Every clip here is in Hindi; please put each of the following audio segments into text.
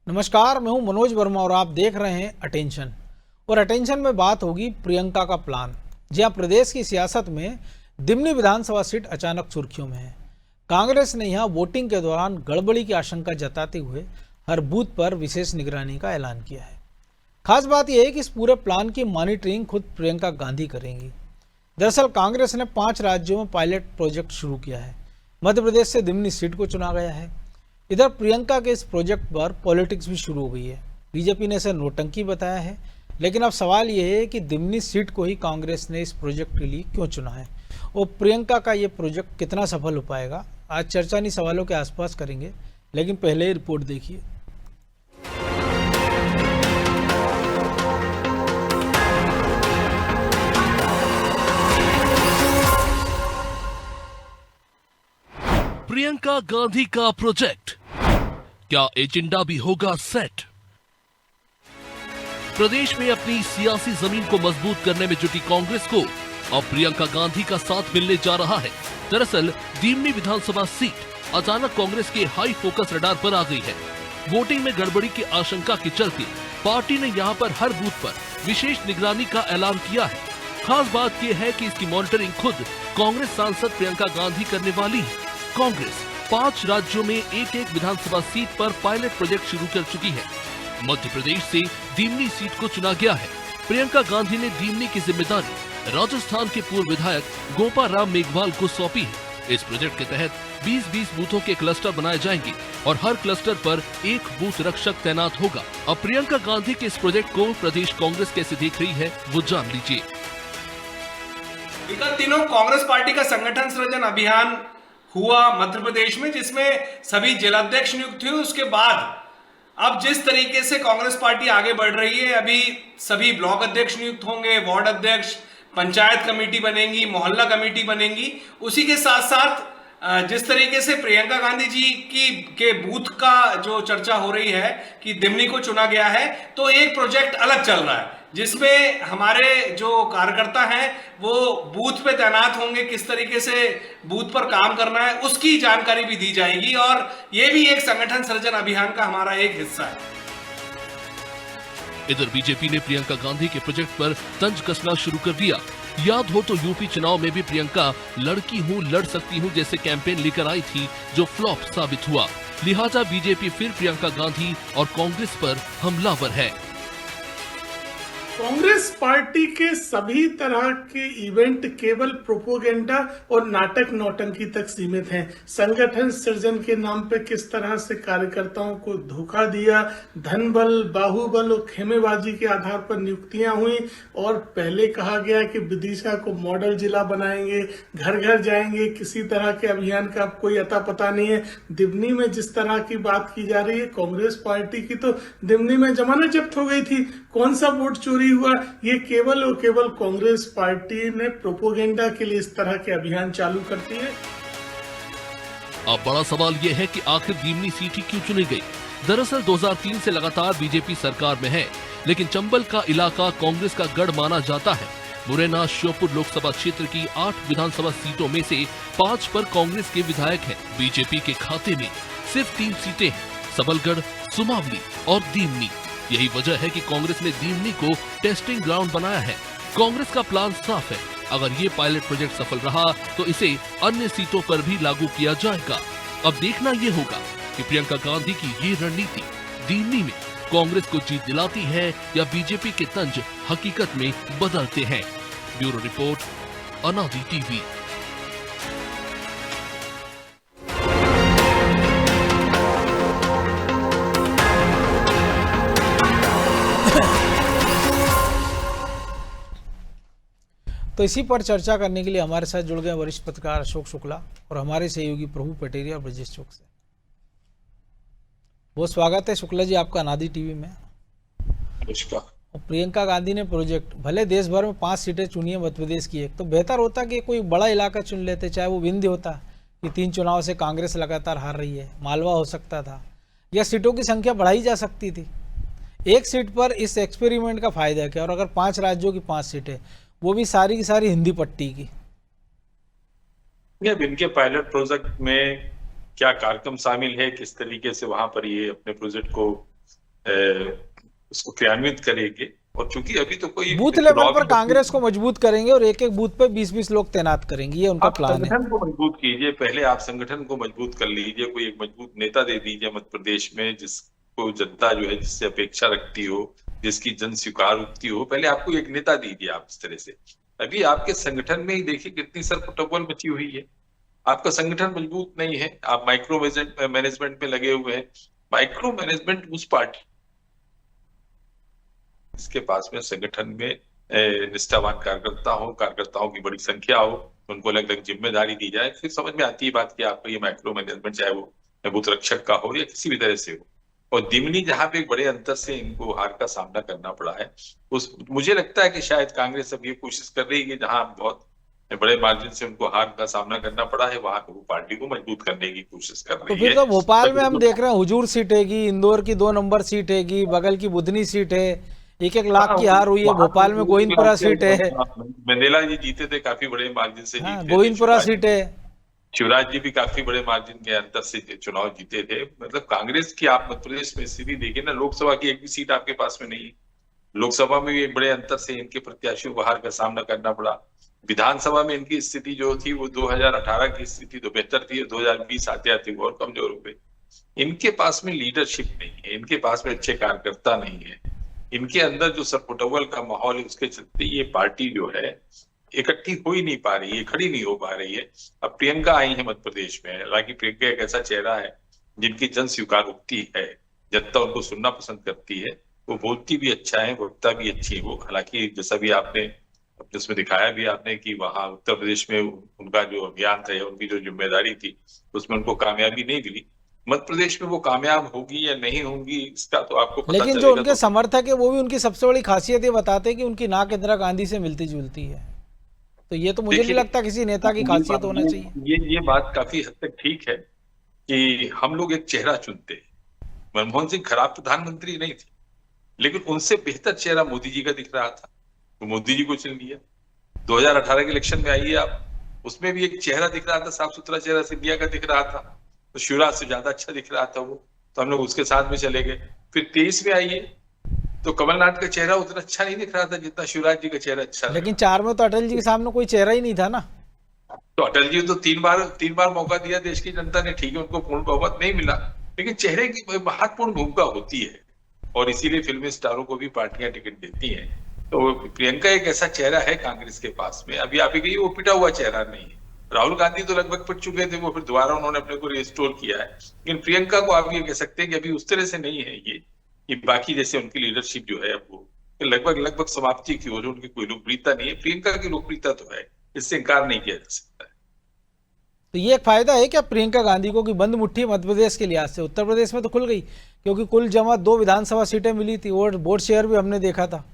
नमस्कार, मैं हूं मनोज वर्मा और आप देख रहे हैं अटेंशन। और अटेंशन में बात होगी प्रियंका का प्लान। जी हां, प्रदेश की सियासत में दिमनी विधानसभा सीट अचानक सुर्खियों में है। कांग्रेस ने यहां वोटिंग के दौरान गड़बड़ी की आशंका जताते हुए हर बूथ पर विशेष निगरानी का ऐलान किया है। खास बात यह है कि इस पूरे प्लान की मॉनिटरिंग खुद प्रियंका गांधी करेंगी। दरअसल कांग्रेस ने 5 राज्यों में पायलट प्रोजेक्ट शुरू किया है। मध्य प्रदेश से दिमनी सीट को चुना गया है। इधर प्रियंका के इस प्रोजेक्ट पर पॉलिटिक्स भी शुरू हो गई है। बीजेपी ने इसे नोटंकी बताया है, लेकिन अब सवाल यह है कि दिमनी सीट को ही कांग्रेस ने इस प्रोजेक्ट के लिए क्यों चुना है और प्रियंका का ये प्रोजेक्ट कितना सफल हो पाएगा। आज चर्चा इन्हीं सवालों के आसपास करेंगे, लेकिन पहले ही रिपोर्ट देखिए। प्रियंका गांधी का प्रोजेक्ट, क्या एजेंडा भी होगा सेट? प्रदेश में अपनी सियासी जमीन को मजबूत करने में जुटी कांग्रेस को अब प्रियंका गांधी का साथ मिलने जा रहा है। दरअसल दिमनी विधानसभा सीट अचानक कांग्रेस के हाई फोकस रडार पर आ गई है। वोटिंग में गड़बड़ी की आशंका के चलते पार्टी ने यहां पर हर बूथ पर विशेष निगरानी का ऐलान किया है। खास बात यह है कि इसकी मॉनिटरिंग खुद कांग्रेस सांसद प्रियंका गांधी करने वाली है। कांग्रेस 5 राज्यों में एक विधानसभा सीट पर पायलट प्रोजेक्ट शुरू कर चुकी है। मध्य प्रदेश से दिमनी सीट को चुना गया है। प्रियंका गांधी ने दिमनी की जिम्मेदारी राजस्थान के पूर्व विधायक गोपाल राम मेघवाल को सौंपी है। इस प्रोजेक्ट के तहत 20-20 बूथों के क्लस्टर बनाए जाएंगे और हर क्लस्टर पर एक बूथ रक्षक तैनात होगा। अब प्रियंका गांधी के इस प्रोजेक्ट को प्रदेश कांग्रेस कैसे देख रही है, वो जान लीजिए। विगत दिनों कांग्रेस पार्टी का संगठन सृजन अभियान हुआ मध्य प्रदेश में, जिसमें सभी जिलाध्यक्ष नियुक्त हुए। उसके बाद अब जिस तरीके से कांग्रेस पार्टी आगे बढ़ रही है, अभी सभी ब्लॉक अध्यक्ष नियुक्त होंगे, वार्ड अध्यक्ष, पंचायत कमेटी बनेगी, मोहल्ला कमेटी बनेगी। उसी के साथ साथ जिस तरीके से प्रियंका गांधी जी के बूथ का जो चर्चा हो रही है कि दिमनी को चुना गया है, तो एक प्रोजेक्ट अलग चल रहा है जिसमें हमारे जो कार्यकर्ता हैं वो बूथ पे तैनात होंगे। किस तरीके से बूथ पर काम करना है उसकी जानकारी भी दी जाएगी और ये भी एक संगठन सृजन अभियान का हमारा एक हिस्सा है। इधर बीजेपी ने प्रियंका गांधी के प्रोजेक्ट पर तंज कसना शुरू कर दिया। याद हो तो यूपी चुनाव में भी प्रियंका लड़की हूं, लड़ सकती हूं जैसे कैंपेन लेकर आई थी, जो फ्लॉप साबित हुआ। लिहाजा बीजेपी फिर प्रियंका गांधी और कांग्रेस पर हमलावर है। कांग्रेस पार्टी के सभी तरह के इवेंट केवल प्रोपोगेंडा और नाटक नौटंकी तक सीमित हैं। संगठन सृजन के नाम पे किस तरह से कार्यकर्ताओं को धोखा दिया, धन बल, बाहुबल और खेमेबाजी के आधार पर नियुक्तियां हुई और पहले कहा गया कि विदिशा को मॉडल जिला बनाएंगे, घर घर जाएंगे, किसी तरह के अभियान का कोई अता पता नहीं है। दिमनी में जिस तरह की बात की जा रही है, कांग्रेस पार्टी की तो दिमनी में जमानत जब्त हो गई थी। कौन सा वोट चोरी हुआ, ये केवल और केवल कांग्रेस पार्टी ने प्रोपोगेंडा के लिए इस तरह के अभियान चालू करती है। अब बड़ा सवाल ये है कि आखिर दिमनी सीट ही क्यों चुनी गई। दरअसल 2003 से लगातार बीजेपी सरकार में है, लेकिन चंबल का इलाका कांग्रेस का गढ़ माना जाता है। मुरैना, श्योपुर लोकसभा क्षेत्र की 8 विधानसभा सीटों में से 5 पर कांग्रेस के विधायक हैं। बीजेपी के खाते में सिर्फ 3 सीटें हैं, सबलगढ़, सुमावली और दिमनी। यही वजह है कि कांग्रेस ने दिमनी को टेस्टिंग ग्राउंड बनाया है। कांग्रेस का प्लान साफ है, अगर ये पायलट प्रोजेक्ट सफल रहा तो इसे अन्य सीटों पर भी लागू किया जाएगा। अब देखना ये होगा कि प्रियंका गांधी की ये रणनीति दिमनी में कांग्रेस को जीत दिलाती है या बीजेपी के तंज हकीकत में बदलते हैं। ब्यूरो रिपोर्ट, अनादि टीवी। तो इसी पर चर्चा करने के लिए हमारे साथ जुड़ गए वरिष्ठ पत्रकार अशोक शुक्ला और हमारे सहयोगी प्रभु पटेरिया और ब्रजेश चौक से। बहुत स्वागत है शुक्ला जी आपका अनादि टीवी में। और प्रियंका गांधी ने प्रोजेक्ट, भले देश भर में 5 सीटें चुनी है मध्य प्रदेश की एक, तो बेहतर होता कि कोई बड़ा इलाका चुन लेते, चाहे वो विंध्य होता कि 3 चुनाव से कांग्रेस लगातार हार रही है, मालवा हो सकता था, या सीटों की संख्या बढ़ाई जा सकती थी। एक सीट पर इस एक्सपेरिमेंट का फायदा क्या, और अगर 5 राज्यों की 5 सीटें, वो भी सारी की सारी हिंदी पट्टी की। इनके पायलट प्रोजेक्ट में क्या कार्यक्रम शामिल है, किस तरीके से वहां पर ये अपने प्रोजेक्ट को उसको क्रियान्वित करेंगे। और चूंकि अभी तो कोई बूथ लेवल चुनाव पर में कांग्रेस को मजबूत करेंगे और एक एक बूथ पे 20-20 लोग तैनात करेंगे, ये उनका आप प्लान है। संगठन को मजबूत कीजिए, पहले आप संगठन को मजबूत कर लीजिए, कोई एक मजबूत नेता दे दीजिए मध्य प्रदेश में जिसको जनता जो है जिससे अपेक्षा रखती हो, जिसकी जन स्वीकार उठती हो, पहले आपको एक नेता दीजिए आप इस तरह से। अभी आपके संगठन में ही देखिए कितनी सरपुटबल मची हुई है, आपका संगठन मजबूत नहीं है, आप माइक्रो मैनेजमेंट में लगे हुए हैं। माइक्रो मैनेजमेंट उस पार्टी इसके पास में संगठन में निष्ठावान कार्यकर्ताओं की बड़ी संख्या हो, उनको अलग अलग जिम्मेदारी दी जाए, फिर समझ में आती है बात कि आपका ये माइक्रो मैनेजमेंट चाहे वो बूथ रक्षक का हो या किसी भी तरह से हो। और दिमनी जहां पे एक बड़े अंतर से इनको हार का सामना करना पड़ा है, उस मुझे लगता है कि शायद कांग्रेस अब ये कोशिश कर रही है कि जहां बहुत बड़े मार्जिन से उनको हार का सामना करना पड़ा है, वहां वो पार्टी को मजबूत करने की कोशिश कर तो रही फिर है। तो भोपाल में हम देख रहे हैं हुजूर सीट हैगी, इंदौर की 2 नंबर सीट हैगी, बगल की बुधनी सीट है, 1-1 लाख की हार हुई है। भोपाल में गोविंदपुरा सीट है, मंडेला जी जीते थे काफी बड़े मार्जिन से, हाँ, जीते गोविंदपुरा सीट है। शिवराज जी भी काफी बड़े मार्जिन के अंतर से चुनाव जीते थे। मतलब कांग्रेस की आप मध्य प्रदेश में स्थिति देखिए ना, लोकसभा की एक भी सीट आपके पास में नहीं है, लोकसभा में भी एक बड़े अंतर से इनके प्रत्याशियों को हार का सामना करना पड़ा। विधानसभा में इनकी स्थिति जो थी वो 2018 की स्थिति तो बेहतर थी, 2020 आते आते वो और कमजोर हो गई। इनके पास में लीडरशिप नहीं है, इनके पास में अच्छे कार्यकर्ता नहीं है, इनके अंदर जो सरपुटबल का माहौल है उसके चलते ये पार्टी जो है इकट्ठी हो ही नहीं पा रही है, खड़ी नहीं हो पा रही है। अब प्रियंका आई है मध्य प्रदेश में, हालांकि प्रियंका एक ऐसा चेहरा है जिनकी जन स्वीकार उठती है, जनता उनको सुनना पसंद करती है, वो बोलती भी अच्छा है, वक्ता भी अच्छी है वो। हालांकि जैसा भी आपने उसमें दिखाया भी आपने कि वहां उत्तर प्रदेश में उनका जो अभियान था, उनकी जो जिम्मेदारी थी, उसमें उनको कामयाबी नहीं मिली। मध्य प्रदेश में वो कामयाब होगी या नहीं होगी इसका तो आपको पता लेकिन जो चलेगा। उनके समर्थक है वो भी उनकी सबसे बड़ी खासियत ये बताते हैं कि उनकी नाक इंदिरा गांधी से मिलती जुलती है। तो ये तो मुझे नहीं लगता किसी नेता की खासियत होना चाहिए। ये बात काफी हद तक ठीक है कि हम लोग एक चेहरा चुनते हैं। मनमोहन सिंह खराब प्रधानमंत्री नहीं थे, लेकिन उनसे बेहतर चेहरा मोदी जी का दिख रहा था, तो मोदी जी को चुन लिया। 2018 के इलेक्शन में आइए आप, उसमें भी एक चेहरा दिख रहा था, साफ सुथरा चेहरा सिंधिया का दिख रहा था, तो शिवराज से ज्यादा अच्छा दिख रहा था वो, तो हम लोग उसके साथ में चले गए। फिर 23 में आइए तो कमलनाथ का चेहरा उतना अच्छा नहीं दिख रहा था जितना शिवराज जी का चेहरा अच्छा। लेकिन 4 में तो अटल जी के सामने कोई चेहरा ही नहीं था ना। तो अटल जी तो तीन बार मौका दिया देश की जनता ने, ठीक है उनको पूर्ण बहुमत नहीं मिला, लेकिन चेहरे की महत्वपूर्ण भूमिका होती है और इसीलिए फिल्मी स्टारों को भी पार्टियां टिकट देती हैं। तो प्रियंका एक ऐसा चेहरा है कांग्रेस के पास में, अभी आप ही वो पिटा हुआ चेहरा नहीं है। राहुल गांधी तो लगभग पिट चुके थे, वो फिर दोबारा उन्होंने अपने को रिस्टोर किया है, लेकिन प्रियंका को आप ये कह सकते हैं कि अभी उस तरह से नहीं है ये बाकी जैसे उनकी लीडरशिप जो है अब वो लगभग समाप्ति की ओर, उनकी कोई लोकप्रियता नहीं है। प्रियंका की लोकप्रियता तो है, इससे इंकार नहीं किया जा सकता है। तो ये एक फायदा है क्या प्रियंका गांधी को कि बंद मुट्ठी मध्य प्रदेश के लिहाज से? उत्तर प्रदेश में तो खुल गई, क्योंकि कुल जमा 2 विधानसभा सीटें मिली थी और वोट शेयर भी हमने देखा था।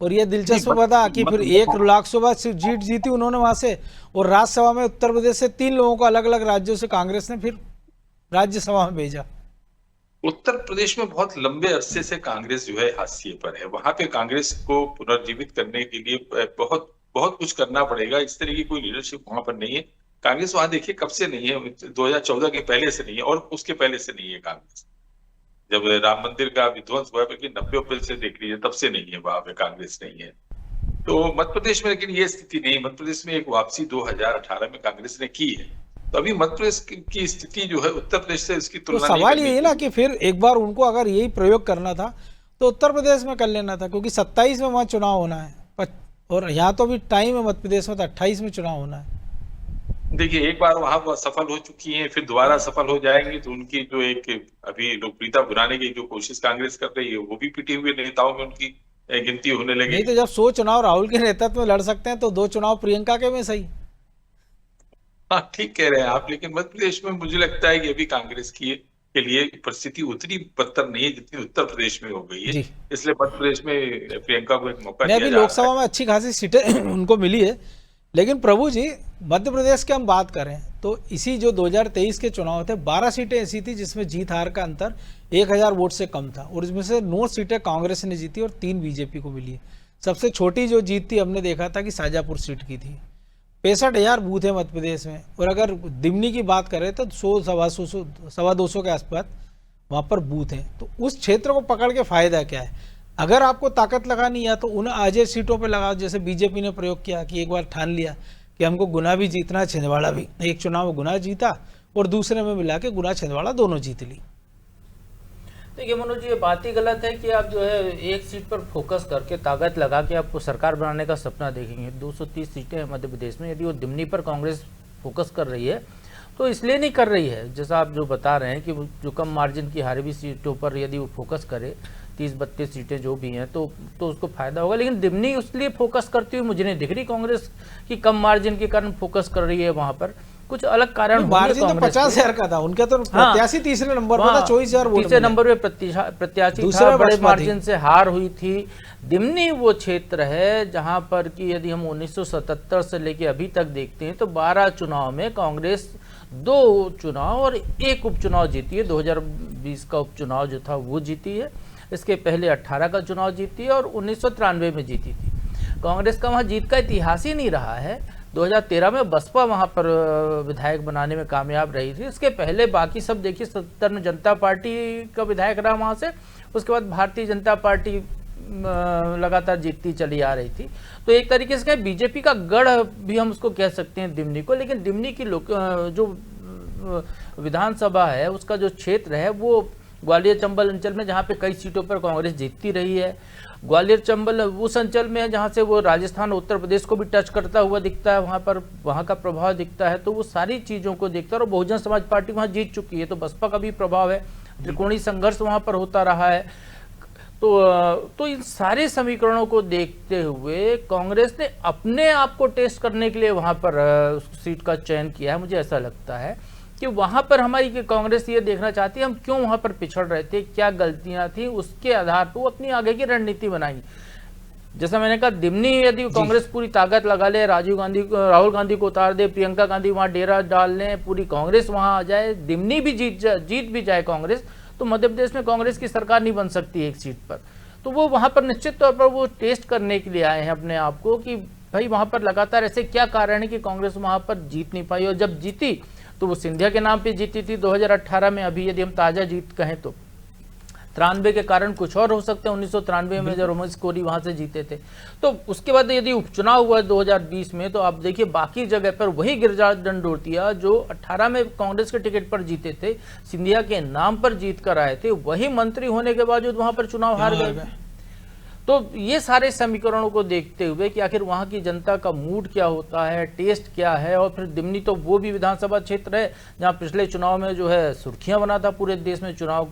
और ये दिलचस्प बता कि फिर 1 लोकसभा सीट जीती उन्होंने वहां से, और राज्यसभा में उत्तर प्रदेश से 3 लोगों को अलग अलग राज्यों से कांग्रेस ने फिर राज्यसभा में भेजा। उत्तर प्रदेश में बहुत लंबे अरसे से कांग्रेस जो है हाशिए पर है, वहां पे कांग्रेस को पुनर्जीवित करने के लिए बहुत कुछ करना पड़ेगा। इस तरह की कोई लीडरशिप वहां पर नहीं है। कांग्रेस वहां देखिए कब से नहीं है, 2014 के पहले से नहीं है और उसके पहले से नहीं है कांग्रेस। जब राम मंदिर का विध्वंस हुआ, लेकिन 90 अप्रैल से देख लीजिए तब से नहीं है, वहां पे कांग्रेस नहीं है। तो मध्य प्रदेश में लेकिन ये स्थिति नहीं, मध्य प्रदेश में एक वापसी 2018 में कांग्रेस ने की है, तो अभी मध्य प्रदेश की स्थिति जो है उत्तर प्रदेश से इसकी तुलना तो सवाल ये है ना कि फिर एक बार उनको अगर यही प्रयोग करना था तो उत्तर प्रदेश में कर लेना था, क्योंकि 27 में वहां चुनाव होना है और यहाँ तो अभी टाइम है मध्य प्रदेश में तो 28 में चुनाव होना है। देखिए एक बार वहां वो सफल हो चुकी हैं, फिर दोबारा सफल हो जाएंगी, तो उनकी जो एक अभी लोकप्रियता बुलाने की जो कोशिश कांग्रेस कर रही है वो भी पिटे हुए नेताओं में उनकी गिनती होने लगी। नहीं तो जब 100 चुनाव राहुल के नेतृत्व में लड़ सकते हैं तो 2 चुनाव प्रियंका के में सही। हाँ ठीक कह रहे हैं आप, लेकिन मध्य प्रदेश में मुझे लगता है कि अभी कांग्रेस के लिए परिस्थिति उतनी बदतर नहीं है जितनी उत्तर प्रदेश में हो गई है, इसलिए मध्य प्रदेश में प्रियंका को एक मौका दिया जा रहा है। लोकसभा में अच्छी खासी सीटें उनको मिली है, लेकिन प्रभु जी मध्य प्रदेश की हम बात करें तो इसी जो 2023 के चुनाव थे 12 सीटें ऐसी थी जिसमें जीत हार का अंतर 1000 वोट से कम था, और इसमें से 9 सीटें कांग्रेस ने जीती और 3 बीजेपी को मिली है। सबसे छोटी जो जीत थी हमने देखा था कि शाजापुर सीट की थी। 65,000 बूथ है मध्य प्रदेश में, और अगर दिमनी की बात करें तो 100 सवा 200 के आसपास वहाँ पर बूथ हैं, तो उस क्षेत्र को पकड़ के फायदा क्या है? अगर आपको ताकत लगानी है तो उन आजे सीटों पे लगाओ, जैसे बीजेपी ने प्रयोग किया कि एक बार ठान लिया कि हमको गुना भी जीतना है, छिंदवाड़ा भी। एक चुनाव में गुना जीता और दूसरे में मिला के गुना छिंदवाड़ा दोनों जीत ली। देखिए मनोज, ये बात ही गलत है कि आप जो है एक सीट पर फोकस करके ताकत लगा के आपको सरकार बनाने का सपना देखेंगे। 230 सीटें हैं मध्य प्रदेश में, यदि वो दिमनी पर कांग्रेस फोकस कर रही है तो इसलिए नहीं कर रही है, जैसा आप जो बता रहे हैं कि जो कम मार्जिन की हारी हुई सीटों पर यदि वो फोकस करे, 30-32 सीटें जो भी हैं तो उसको फायदा होगा। लेकिन दिमनी उसलिए फोकस करती हुई मुझे नहीं दिख रही कांग्रेस की कम मार्जिन के कारण फोकस कर रही है। वहां पर कुछ अलग कारण मार्जिन तो 50,000 का था उनका, तो प्रत्याशी तीसरे नंबर पर था, 24,000 वोट, तीसरे नंबर पे प्रत्याशी था, बड़े मार्जिन से हार हुई थी। दिमनी वो क्षेत्र है जहां पर कि यदि हम 1977 से लेके अभी तक देखते हैं तो 12 चुनाव में कांग्रेस 2 चुनाव और 1 उपचुनाव जीती है। 2020 का उपचुनाव जो था वो जीती है, इसके पहले 18 का चुनाव जीती है और 1993 में जीती थी। कांग्रेस का वहाँ जीत का इतिहास ही नहीं रहा है। 2013 में बसपा वहाँ पर विधायक बनाने में कामयाब रही थी। इसके पहले बाकी सब देखिए, 70 में जनता पार्टी का विधायक रहा वहाँ से, उसके बाद भारतीय जनता पार्टी लगातार जीतती चली आ रही थी। तो एक तरीके से बीजेपी का गढ़ भी हम उसको कह सकते हैं दिमनी को। लेकिन दिमनी की जो विधानसभा है उसका जो क्षेत्र है वो ग्वालियर चंबल अंचल में, जहाँ पे कई सीटों पर कांग्रेस जीतती रही है। ग्वालियर चंबल उस अंचल में है जहाँ से वो राजस्थान उत्तर प्रदेश को भी टच करता हुआ दिखता है, वहाँ पर वहाँ का प्रभाव दिखता है। तो वो सारी चीज़ों को देखता है और बहुजन समाज पार्टी वहाँ जीत चुकी है, तो बसपा का भी प्रभाव है, त्रिकोणीय संघर्ष वहाँ पर होता रहा है। तो इन सारे समीकरणों को देखते हुए कांग्रेस ने अपने आप को टेस्ट करने के लिए वहाँ पर सीट का चयन किया है। मुझे ऐसा लगता है कि वहाँ पर हमारी कांग्रेस ये देखना चाहती है हम क्यों वहाँ पर पिछड़ रहे थे, क्या गलतियाँ थी, उसके आधार पर वो अपनी आगे की रणनीति बनाई। जैसा मैंने कहा, दिमनी यदि कांग्रेस पूरी ताकत लगा ले, राहुल गांधी को उतार दे, प्रियंका गांधी वहाँ डेरा डाल लें, पूरी कांग्रेस वहाँ आ जाए, दिमनी भी जीत भी जाए कांग्रेस, तो मध्य प्रदेश में कांग्रेस की सरकार नहीं बन सकती एक सीट पर। तो वो वहाँ पर निश्चित तौर पर वो टेस्ट करने के लिए आए हैं अपने आप को कि भाई वहाँ पर लगातार ऐसे क्या कारण है कि कांग्रेस वहाँ पर जीत नहीं पाई। और जब जीती तो वो सिंधिया के नाम पे जीती थी 2018 में। अभी यदि हम ताज़ा जीत कहें तो 93 के कारण कुछ और हो सकते हैं। 1993 में जब रमेश कोरी वहां से जीते थे, तो उसके बाद यदि उपचुनाव हुआ 2020 में, तो आप देखिए बाकी जगह पर वही गिरिराज दंडोतिया जो 18 में कांग्रेस के टिकट पर जीते थे, सिंधिया के नाम पर जीत कर आए थे, वही मंत्री होने के बावजूद वहां पर चुनाव हार गए। तो ये सारे समीकरणों को देखते हुए कि आखिर वहाँ की जनता का मूड क्या होता है, टेस्ट क्या है, और फिर दिमनी तो वो भी विधानसभा क्षेत्र है जहाँ पिछले चुनाव में जो है सुर्खियां बना था पूरे देश में चुनाव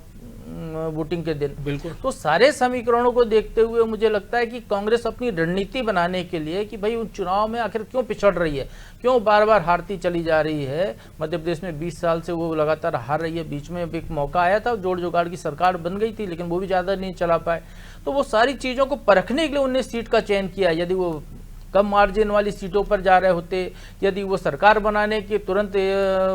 वोटिंग के दिन। बिल्कुल। तो सारे समीकरणों को देखते हुए मुझे लगता है कि कांग्रेस अपनी रणनीति बनाने के लिए कि भाई उन चुनाव में आखिर क्यों पिछड़ रही है, क्यों बार बार हारती चली जा रही है। मध्य प्रदेश में 20 साल से वो लगातार हार रही है। बीच में एक मौका आया था, जोड़ जुगाड़ की सरकार बन गई थी, लेकिन वो भी ज़्यादा नहीं चला पाए। तो वो सारी चीज़ों को परखने के लिए उन्होंने सीट का चयन किया। यदि वो कम मार्जिन वाली सीटों पर जा रहे होते, यदि वो सरकार बनाने के तुरंत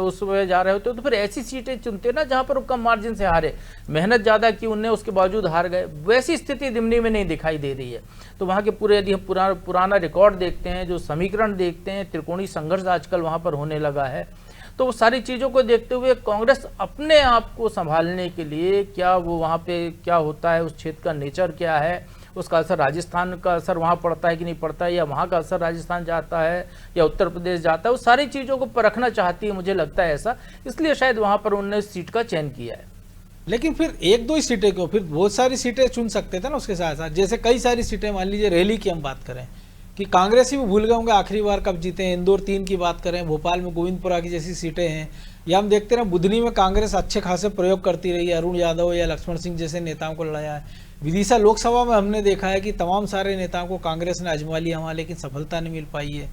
उसमें जा रहे होते, तो फिर ऐसी सीटें चुनते ना जहां पर वो कम मार्जिन से हारे। मेहनत ज़्यादा की उनने, उसके बावजूद हार गए। वैसी स्थिति दिमनी में नहीं दिखाई दे रही है। तो वहाँ के पूरे यदि हम पुराना रिकॉर्ड देखते हैं, जो समीकरण देखते हैं, त्रिकोणीय संघर्ष आजकल वहाँ पर होने लगा है। तो वो सारी चीज़ों को देखते हुए कांग्रेस अपने आप को संभालने के लिए क्या वो वहाँ पे क्या होता है, उस क्षेत्र का नेचर क्या है, उसका असर राजस्थान का असर वहाँ पड़ता है कि नहीं पड़ता है, या वहाँ का असर राजस्थान जाता है या उत्तर प्रदेश जाता है, वो सारी चीज़ों को परखना चाहती है, मुझे लगता है ऐसा। इसलिए शायद वहाँ पर उन्होंने सीट का चयन किया है। लेकिन फिर एक दो ही सीटें क्यों, फिर बहुत सारी सीटें चुन सकते थे ना उसके साथ साथ। जैसे कई सारी सीटें, मान लीजिए रैली की हम बात करें कि कांग्रेस ही भूल गए होंगे आखिरी बार कब जीते हैं। इंदौर 3 की बात करें, भोपाल में गोविंदपुरा की जैसी सीटें हैं, या हम देखते रहे बुधनी में कांग्रेस अच्छे खासे प्रयोग करती रही है, अरुण यादव या लक्ष्मण सिंह जैसे नेताओं को लड़ाया है। विदिशा लोकसभा में हमने देखा है कि तमाम सारे नेताओं को कांग्रेस ने आजमा लिया वहाँ, लेकिन सफलता नहीं मिल पाई है।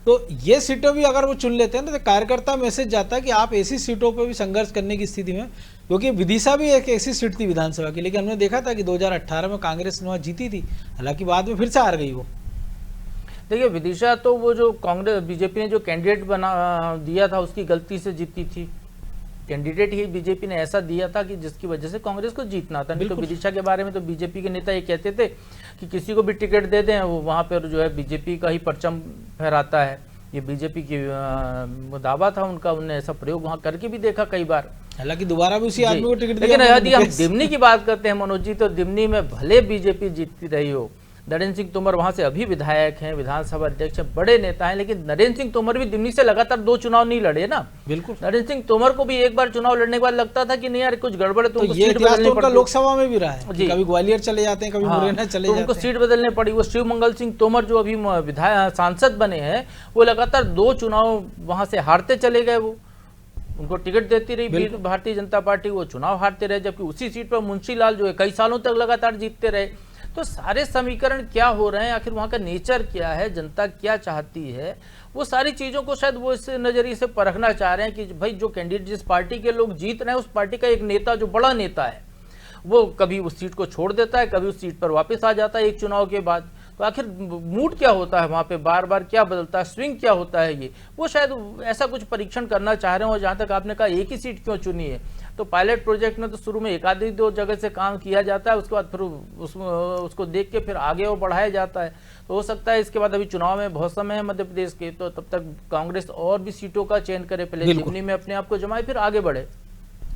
तो ये सीटें भी अगर वो चुन लेते हैं तो कार्यकर्ता मैसेज जाता है कि आप ऐसी सीटों पर भी संघर्ष करने की स्थिति में, क्योंकि विदिशा भी एक ऐसी सीट थी विधानसभा की, लेकिन हमने देखा था कि 2018 में कांग्रेस ने वहाँ जीती थी, हालांकि बाद में फिर से हार गई वो। देखिए विदिशा तो वो जो कांग्रेस बीजेपी ने जो कैंडिडेट बना दिया था उसकी गलती से जीती थी। कैंडिडेट ही बीजेपी ने ऐसा दिया था कि जिसकी वजह से कांग्रेस को जीतना था। नहीं तो विदिशा के बारे में तो बीजेपी के नेता ये कहते थे कि किसी को भी टिकट दे दें, वो वहाँ पर जो है बीजेपी का ही परचम फहराता है। ये बीजेपी की दावा था उनका, उनने ऐसा प्रयोग वहाँ करके भी देखा कई बार। हालांकि दोबारा भी उसी आदमी को टिकट दिया। लेकिन यदि हम मुकेश। दिमनी की बात करते हैं मनोज जी, तो दिमनी में भले बीजेपी जीतती रही हो, नरेंद्र सिंह तोमर वहां से अभी विधायक हैं, विधानसभा अध्यक्ष हैं, बड़े नेता हैं, लेकिन नरेंद्र सिंह तोमर भी दिमनी से लगातार 2 चुनाव नहीं लड़े ना। बिल्कुल। नरेंद्र सिंह तोमर को भी एक बार चुनाव लड़ने के बाद लगता था कि नहीं यार कुछ गड़बड़ है, तो तो उनको ये सीट इतिहास बदलनी तो उनका पड़ती। लोकसभा में भी रहा है जी। कि कभी ग्वालियर चले जाते हैं, कभी मुरैना चले तो जाते उनको हैं। सीट बदलनी पड़ी। वो शिव मंगल सिंह तोमर जो अभी विधायक सांसद बने हैं, वो लगातार 2 चुनाव वहां से हारते चले गए। वो उनको टिकट देती रही भारतीय जनता पार्टी, वो चुनाव हारते रहे, जबकि उसी सीट पर मुंशी लाल जो है कई सालों तक लगातार जीतते रहे। तो सारे समीकरण क्या हो रहे हैं, आखिर वहाँ का नेचर क्या है, जनता क्या चाहती है, वो सारी चीज़ों को शायद वो इस नज़रिए से परखना चाह रहे हैं कि भाई जो कैंडिडेट जिस पार्टी के लोग जीत रहे हैं, उस पार्टी का एक नेता जो बड़ा नेता है वो कभी उस सीट को छोड़ देता है, कभी उस सीट पर वापस आ जाता है एक चुनाव के बाद। तो आखिर मूड क्या होता है वहाँ पे, बार बार क्या बदलता है, स्विंग क्या होता है, ये वो शायद ऐसा कुछ परीक्षण करना चाह रहे हो। जहाँ तक आपने कहा एक ही सीट क्यों चुनी है, तो पायलट प्रोजेक्ट में तो शुरू में 1-2 जगह से काम किया जाता है, उसके बाद फिर उसको देख के फिर आगे वो बढ़ाया जाता है। तो हो सकता है इसके बाद अभी चुनाव में बहुत समय है मध्य प्रदेश के, तो तब तक कांग्रेस और भी सीटों का चयन करे, पहले दिमनी में अपने आप को जमाए फिर आगे बढ़े।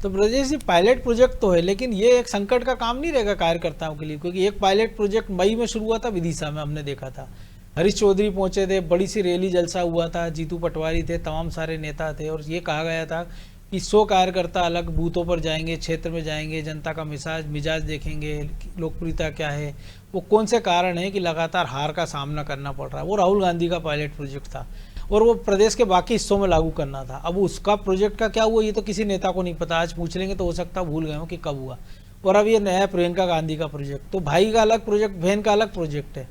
तो ब्रजेश जी पायलट प्रोजेक्ट तो है, लेकिन ये एक संकट का काम नहीं रहेगा कार्यकर्ताओं के लिए, क्योंकि एक पायलट प्रोजेक्ट मई में शुरू हुआ था विदिशा में, हमने देखा था हरीश चौधरी पहुंचे थे, बड़ी सी रैली जलसा हुआ था, जीतू पटवारी थे, तमाम सारे नेता थे, और ये कहा गया था कि 100 कार्यकर्ता अलग बूथों पर जाएंगे, क्षेत्र में जाएंगे, जनता का मिजाज देखेंगे, लोकप्रियता क्या है, वो कौन से कारण है कि लगातार हार का सामना करना पड़ रहा है। वो राहुल गांधी का पायलट प्रोजेक्ट था और वो प्रदेश के बाकी हिस्सों में लागू करना था। अब उसका प्रोजेक्ट का क्या हुआ ये तो किसी नेता को नहीं पता, आज पूछ लेंगे तो हो सकता भूल गए हो कि कब हुआ। और अब ये नया प्रियंका गांधी का प्रोजेक्ट, तो भाई का अलग प्रोजेक्ट, बहन का अलग प्रोजेक्ट है।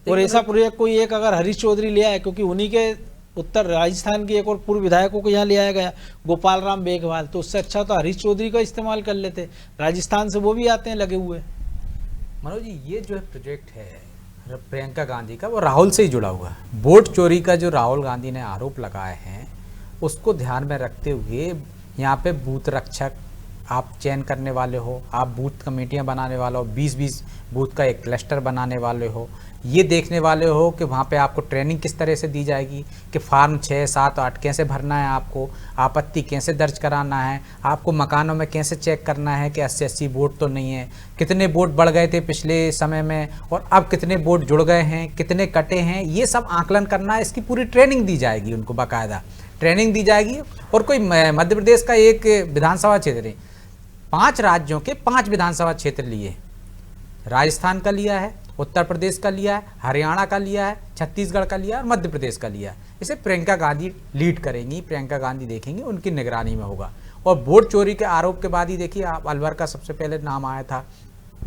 और ऐसा प्रोजेक्ट कोई एक अगर हरीश चौधरी ले आए, क्योंकि उन्हीं के उत्तर राजस्थान की एक और पूर्व विधायकों को यहाँ ले आया गया, गोपाल राम बेगवाल, तो उससे अच्छा तो हरीश चौधरी का इस्तेमाल कर लेते, राजस्थान से वो भी आते हैं लगे हुए। मनोज जी ये जो है प्रोजेक्ट है प्रियंका गांधी का, वो राहुल से ही जुड़ा हुआ है। वोट चोरी का जो राहुल गांधी ने आरोप लगाए हैं उसको ध्यान में रखते हुए यहाँ पे बूथ रक्षक आप चयन करने वाले हो, आप बूथ कमेटियाँ बनाने वाले हो, 20-20 बूथ का एक क्लस्टर बनाने वाले हो, ये देखने वाले हो कि वहाँ पे आपको ट्रेनिंग किस तरह से दी जाएगी कि फार्म 6, 7, 8 कैसे भरना है, आपको आपत्ति कैसे दर्ज कराना है, आपको मकानों में कैसे चेक करना है कि 80-80 वोट तो नहीं है, कितने वोट बढ़ गए थे पिछले समय में और अब कितने वोट जुड़ गए हैं, कितने कटे हैं, ये सब आकलन करना है। इसकी पूरी ट्रेनिंग दी जाएगी, उनको बाकायदा ट्रेनिंग दी जाएगी। और कोई मध्य प्रदेश का एक विधानसभा क्षेत्र है, 5 राज्यों के 5 विधानसभा क्षेत्र लिए, राजस्थान का लिया है, उत्तर प्रदेश का लिया है, हरियाणा का लिया है, छत्तीसगढ़ का लिया है और मध्य प्रदेश का लिया है। इसे प्रियंका गांधी लीड करेंगी, प्रियंका गांधी देखेंगी, उनकी निगरानी में होगा। और वोट चोरी के आरोप के बाद ही देखिए आप अलवर का सबसे पहले नाम आया था,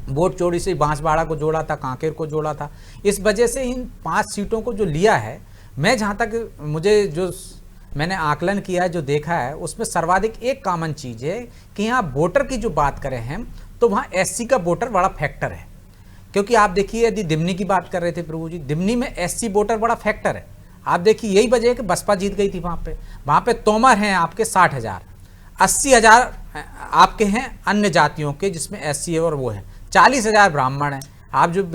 वोट चोरी से बांसवाड़ा को जोड़ा था, कांकेर को जोड़ा था। इस वजह से इन 5 सीटों को जो लिया है, मैं जहाँ तक मुझे जो मैंने आकलन किया है, जो देखा है, उसमें सर्वाधिक एक कॉमन चीज़ है कि यहाँ वोटर की जो बात करें हम तो वहाँ एससी का वोटर बड़ा फैक्टर है। क्योंकि आप देखिए यदि दिमनी की बात कर रहे थे प्रभु जी, दिमनी में एससी वोटर बड़ा फैक्टर है। आप देखिए यही वजह है कि बसपा जीत गई थी वहाँ पे तोमर हैं आपके 60,000, 80,000 आपके हैं अन्य जातियों के जिसमें एससी है और वो है, 40,000 ब्राह्मण हैं। आप जो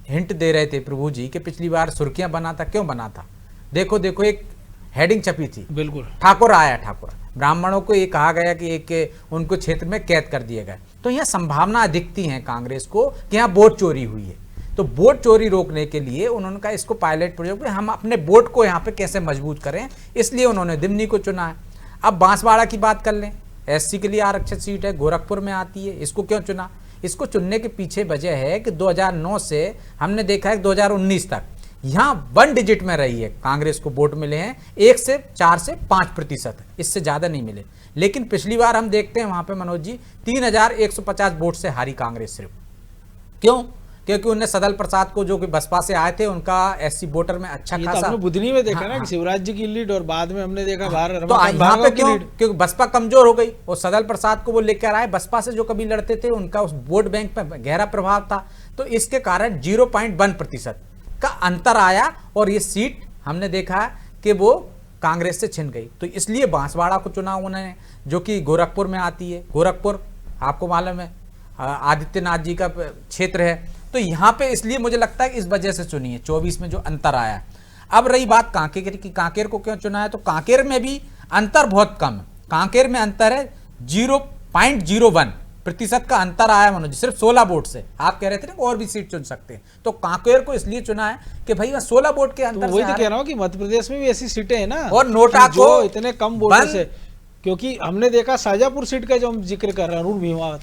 हिंट दे रहे थे प्रभु जी कि पिछली बार सुर्खियाँ बना था, क्यों बना था, देखो एक हेडिंग छपी थी, बिल्कुल ठाकुर आया, ठाकुर ब्राह्मणों को ये कहा गया कि एक उनको क्षेत्र में कैद कर दिए गए। तो यहाँ संभावना दिखती है कांग्रेस को कि यहाँ वोट चोरी हुई है। तो वोट चोरी रोकने के लिए उन्होंने कहा इसको पायलट प्रोजेक्ट में हम अपने वोट को यहाँ पे कैसे मजबूत करें, इसलिए उन्होंने दिमनी को चुना है। अब बांसवाड़ा की बात कर लें, एससी के लिए आरक्षित सीट है, गोरखपुर में आती है, इसको क्यों चुना? इसको चुनने के पीछे वजह है कि 2009 से हमने देखा है 2019 तक यहाँ 1 डिजिट में रही है, कांग्रेस को वोट मिले हैं 1 से 4 से 5%, इससे ज़्यादा नहीं मिले। लेकिन पिछली बार हम देखते हैं वहाँ पे मनोज जी 3,150 वोट से हारी कांग्रेस सिर्फ। क्यों? क्योंकि उन्हें सदल प्रसाद को जो कि बसपा से आए थे उनका एससी वोटर में अच्छा खासा, तो हमने बुधनी में देखा ना कि शिवराज जी की लीड और बाद में हमने देखा बाहर तो यहाँ पे क्यों? क्योंकि बसपा कमजोर हो गई और सदल प्रसाद को वो लेकर आए, बसपा से जो कभी लड़ते थे उनका उस वोट बैंक पे गहरा प्रभाव था। तो इसके कारण 0.1% का अंतर आया और ये सीट हमने देखा कि वो कांग्रेस से छिन गई। तो इसलिए बांसवाड़ा को चुना उन्होंने, जो कि गोरखपुर में आती है। गोरखपुर आपको मालूम है आदित्यनाथ जी का क्षेत्र है, तो यहाँ पे इसलिए मुझे लगता है कि इस वजह से चुनी है 24 में जो अंतर आया। अब रही बात कांकेर की, कांकेर को क्यों चुना है, तो कांकेर में भी अंतर बहुत कम है। कांकेर में अंतर है 0.01% का अंतर आया मनोज, सिर्फ 16 वोट से। आप कह रहे थे ना और भी सीट चुन सकते हैं, तो कांकेर को इसलिए चुना है कि भाई वह 16 वोट के अंतर तो वही से तो कह रहा हूँ कि मध्य प्रदेश में भी ऐसी सीटें हैं ना, और नोटा जो को इतने कम वोटों से, क्योंकि हमने देखा शाजापुर सीट का जो हम जिक्र कर रहे हैं, अरुण भीमावत,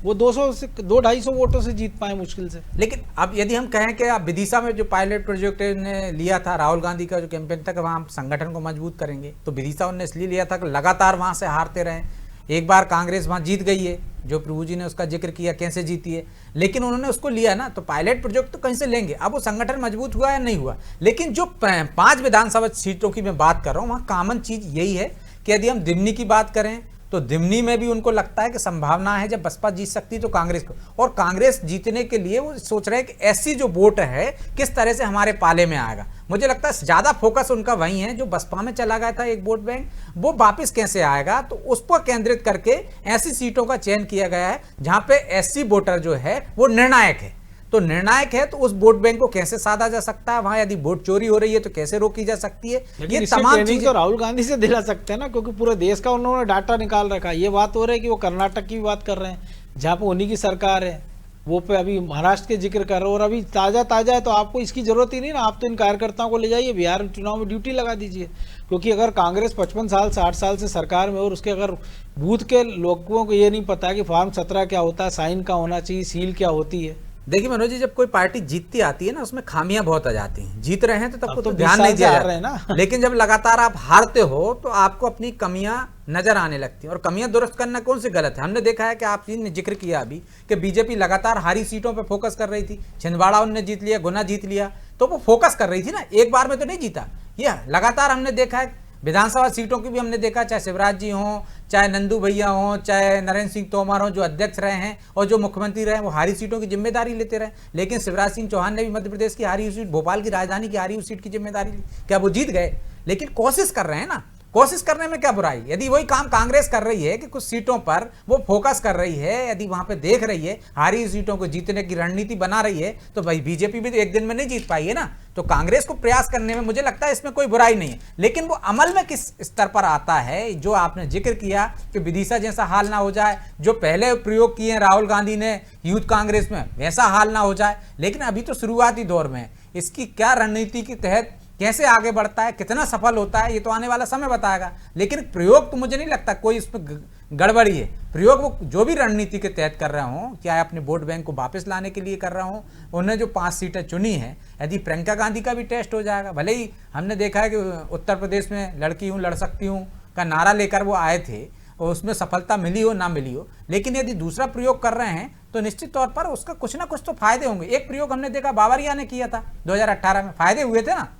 वो 200 से 200-250 वोटों से जीत पाए मुश्किल से। लेकिन अब यदि हम कहें कि आप विदिशा में जो पायलट प्रोजेक्ट ने लिया था राहुल गांधी का जो कैंपेन था कि वहाँ संगठन को मजबूत करेंगे, तो विदिशा उन्होंने इसलिए लिया था कि लगातार वहाँ से हारते रहे। एक बार कांग्रेस वहाँ जीत गई है, जो प्रभु जी ने उसका जिक्र किया कैसे जीती है, लेकिन उन्होंने उसको लिया ना, तो पायलट प्रोजेक्ट तो कहीं से लेंगे। अब वो संगठन मजबूत हुआ या नहीं हुआ, लेकिन जो 5 विधानसभा सीटों की मैं बात कर रहा हूँ, वहाँ कॉमन चीज यही है कि यदि हम दिमनी की बात करें तो दिमनी में भी उनको लगता है कि संभावना है जब बसपा जीत सकती तो कांग्रेस को, और कांग्रेस जीतने के लिए वो सोच रहे हैं कि ऐसी जो वोट है किस तरह से हमारे पाले में आएगा। मुझे लगता है ज्यादा फोकस उनका वही है, जो बसपा में चला गया था एक वोट बैंक, वो वापस कैसे आएगा, तो उस पर केंद्रित करके ऐसी सीटों का चयन किया गया है जहां पे एससी वोटर जो है वो निर्णायक है। तो निर्णायक है तो उस वोट बैंक को कैसे साधा जा सकता है, वहां यदि वोट चोरी हो रही है तो कैसे रोकी जा सकती है, ये तमाम चीजें तो राहुल गांधी से दिला सकते हैं ना, क्योंकि पूरे देश का उन्होंने डाटा निकाल रखा है। ये बात हो रही है कि वो कर्नाटक की भी बात कर रहे हैं जहाँ पे उन्हीं की सरकार है, वो पे अभी महाराष्ट्र के जिक्र कर रहे हो, और अभी ताजा है, तो आपको इसकी जरूरत ही नहीं ना, आप तो इन कार्यकर्ताओं को ले जाइए बिहार चुनाव में ड्यूटी लगा दीजिए। क्योंकि अगर कांग्रेस 55 साल 60 साल से सरकार में और उसके अगर बूथ के लोगों को ये नहीं पता कि फॉर्म 17 क्या होता है, साइन का होना चाहिए, सील क्या होती है। देखिए मनोज जी, जब कोई पार्टी जीतती आती है ना, उसमें खामियां बहुत आ जाती हैं। जीत रहे हैं तो तब तो ध्यान नहीं दिया रहे ना लेकिन जब लगातार आप हारते हो तो आपको अपनी कमियां नजर आने लगती हैं, और कमियां दुरुस्त करना कौन सी गलत है। हमने देखा है कि आपने जिक्र किया अभी कि बीजेपी लगातार हारी सीटों पर फोकस कर रही थी, छिंदवाड़ा उन्होंने जीत लिया, गुना जीत लिया, तो वो फोकस कर रही थी ना, एक बार में तो नहीं जीता। ये लगातार हमने देखा है विधानसभा सीटों की भी हमने देखा, चाहे शिवराज जी हों, चाहे नंदू भैया हों, चाहे नरेंद्र सिंह तोमर हों, जो अध्यक्ष रहे हैं और जो मुख्यमंत्री रहे, वो हारी सीटों की जिम्मेदारी लेते रहे। लेकिन शिवराज सिंह चौहान ने भी मध्य प्रदेश की हारी हुई सीट, भोपाल की राजधानी की हारी हुई सीट की जिम्मेदारी ली। क्या वो जीत गए? लेकिन कोशिश कर रहे हैं ना, कोशिश करने में क्या बुराई। यदि वही काम कांग्रेस कर रही है कि कुछ सीटों पर वो फोकस कर रही है, यदि वहां पे देख रही है हारी हुई सीटों को जीतने की रणनीति बना रही है, तो भाई बीजेपी भी तो एक दिन में नहीं जीत पाई है ना। तो कांग्रेस को प्रयास करने में मुझे लगता है इसमें कोई बुराई नहीं है, लेकिन वो अमल में किस स्तर पर आता है, जो आपने जिक्र किया कि विदिशा जैसा हाल ना हो जाए, जो पहले प्रयोग किए राहुल गांधी ने यूथ कांग्रेस में, वैसा हाल ना हो जाए। लेकिन अभी तो शुरुआती दौर में इसकी क्या रणनीति के तहत कैसे आगे बढ़ता है, कितना सफल होता है, ये तो आने वाला समय बताएगा। लेकिन प्रयोग तो मुझे नहीं लगता कोई इसमें गड़बड़ी है। प्रयोग वो जो भी रणनीति के तहत कर रहा हूँ, क्या अपने वोट बैंक को वापस लाने के लिए कर रहा हूँ, उन्होंने जो 5 सीटें चुनी हैं, यदि प्रियंका गांधी का भी टेस्ट हो जाएगा, भले ही हमने देखा है कि उत्तर प्रदेश में लड़की हूँ लड़ सकती हूँ का नारा लेकर वो आए थे और उसमें सफलता मिली हो ना मिली हो, लेकिन यदि दूसरा प्रयोग कर रहे हैं तो निश्चित तौर पर उसका कुछ ना कुछ तो फायदे होंगे। एक प्रयोग हमने देखा बावरिया ने किया था 2018 में, फायदे हुए थे ना,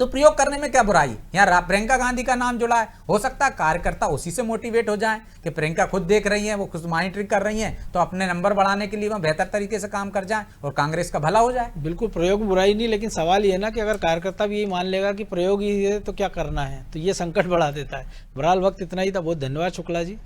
तो प्रयोग करने में क्या बुराई। यहाँ प्रियंका गांधी का नाम जुड़ा है, हो सकता है कार्यकर्ता उसी से मोटिवेट हो जाएं कि प्रियंका खुद देख रही हैं, वो खुद मॉनिटरिंग कर रही हैं, तो अपने नंबर बढ़ाने के लिए वह बेहतर तरीके से काम कर जाएं और कांग्रेस का भला हो जाए। बिल्कुल प्रयोग बुराई नहीं, लेकिन सवाल ये है ना कि अगर कार्यकर्ता भी यही मान लेगा कि प्रयोग ही है तो क्या करना है, तो ये संकट बढ़ा देता है। बहरहाल वक्त इतना ही था, बहुत धन्यवाद शुक्ला जी।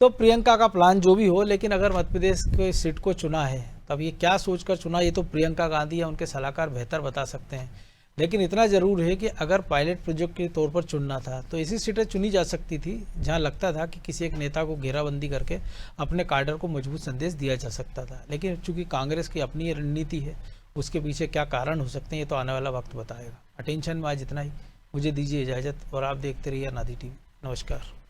तो प्रियंका का प्लान जो भी हो, लेकिन अगर मध्य प्रदेश के सीट को चुना है तब ये क्या सोचकर चुना, ये तो प्रियंका गांधी या उनके सलाहकार बेहतर बता सकते हैं। लेकिन इतना ज़रूर है कि अगर पायलट प्रोजेक्ट के तौर पर चुनना था तो ऐसी सीटें चुनी जा सकती थी जहां लगता था कि किसी एक नेता को घेराबंदी करके अपने कार्डर को मजबूत संदेश दिया जा सकता था। लेकिन चूंकि कांग्रेस की अपनी रणनीति है, उसके पीछे क्या कारण हो सकते हैं ये तो आने वाला वक्त बताएगा। अटेंशन में आज इतना ही, मुझे दीजिए इजाज़त और आप देखते रहिए अनादि टीवी। नमस्कार।